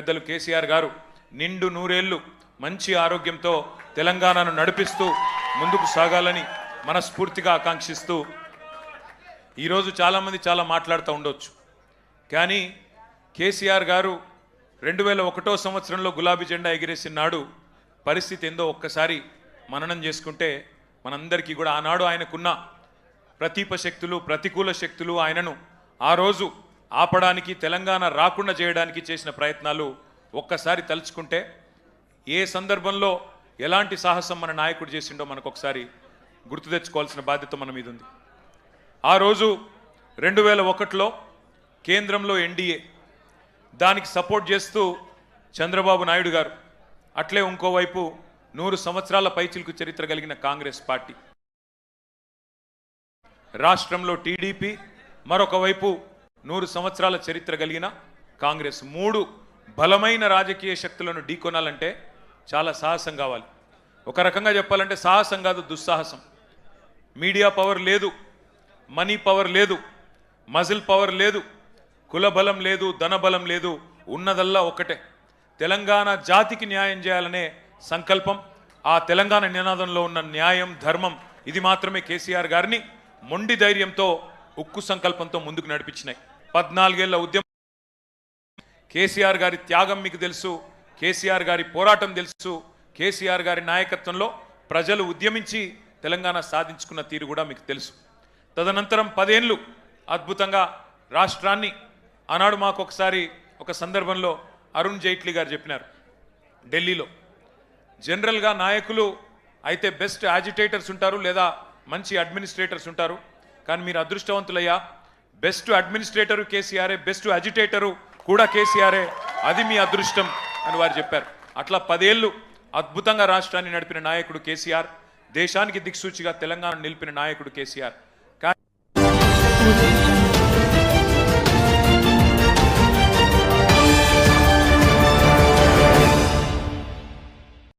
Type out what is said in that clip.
పెద్దలు కేసీఆర్ గారు నిండు నూరేళ్లు మంచి ఆరోగ్యంతో తెలంగాణను నడిపిస్తూ ముందుకు సాగాలని మనస్ఫూర్తిగా ఆకాంక్షిస్తూ ఈరోజు చాలామంది చాలా మాట్లాడుతూ ఉండొచ్చు. కానీ కేసీఆర్ గారు 2001 సంవత్సరంలో గులాబీ జెండా ఎగిరేసిన నాడు పరిస్థితి ఏందో ఒక్కసారి మననం చేసుకుంటే మనందరికీ కూడా ఆనాడు ఆయనకున్న ప్రతిప శక్తులు ప్రతికూల శక్తులు ఆయనను ఆ రోజు ఆపడానికి తెలంగాణ రాకుండా చేయడానికి చేసిన ప్రయత్నాలు ఒక్కసారి తలుచుకుంటే ఏ సందర్భంలో ఎలాంటి సాహసం మన నాయకుడు చేసిండో మనకు ఒకసారి గుర్తు తెచ్చుకోవాల్సిన బాధ్యత మన మీద ఉంది. ఆ రోజు 2001లో కేంద్రంలో ఎన్డీఏ, దానికి సపోర్ట్ చేస్తూ చంద్రబాబు నాయుడు గారు, అట్లే ఇంకోవైపు 100 సంవత్సరాల పైచిలుకు చరిత్ర కలిగిన కాంగ్రెస్ పార్టీ, రాష్ట్రంలో టీడీపీ, మరొక వైపు 100 సంవత్సరాల చరిత్ర కలిగిన కాంగ్రెస్, 3 బలమైన రాజకీయ శక్తులను ఢీకొనాలంటే చాలా సాహసం కావాలి. ఒక రకంగా చెప్పాలంటే సాహసం కాదు, దుస్సాహసం. మీడియా పవర్ లేదు, మనీ పవర్ లేదు, మజిల్ పవర్ లేదు, కుల బలం లేదు, ధన బలం లేదు, ఉన్నదల్లా ఒకటే తెలంగాణ జాతికి న్యాయం చేయాలనే సంకల్పం. ఆ తెలంగాణ నినాదంలో ఉన్న న్యాయం, ధర్మం, ఇది మాత్రమే కేసీఆర్ గారిని మొండి ధైర్యంతో, ఉక్కు సంకల్పంతో ముందుకు నడిపించినాయి. 14 ఏళ్ల ఉద్యమం, కేసీఆర్ గారి త్యాగం మీకు తెలుసు, కేసీఆర్ గారి పోరాటం తెలుసు, కేసీఆర్ గారి నాయకత్వంలో ప్రజలు ఉద్యమించి తెలంగాణ సాధించుకున్న తీరు కూడా మీకు తెలుసు. తదనంతరం 10 ఏళ్ళు అద్భుతంగా రాష్ట్రాన్ని, ఆనాడు మాకు ఒకసారి ఒక సందర్భంలో అరుణ్ జైట్లీ గారు చెప్పినారు, ఢిల్లీలో జనరల్గా నాయకులు అయితే బెస్ట్ యాజిటేటర్స్ ఉంటారు లేదా మంచి అడ్మినిస్ట్రేటర్స్ ఉంటారు, కానీ మీరు అదృష్టవంతులయ్యా, బెస్ట్ అడ్మినిస్ట్రేటరు కేసీఆరే, బెస్ట్ అజిటేటరు కూడా కేసీఆరే, అది మీ అదృష్టం అని వారు చెప్పారు. అట్లా 10 ఏళ్ళు అద్భుతంగా రాష్ట్రాన్ని నడిపిన నాయకుడు కేసీఆర్, దేశానికి దిక్సూచిగా తెలంగాణ నిలిపిన నాయకుడు కేసీఆర్.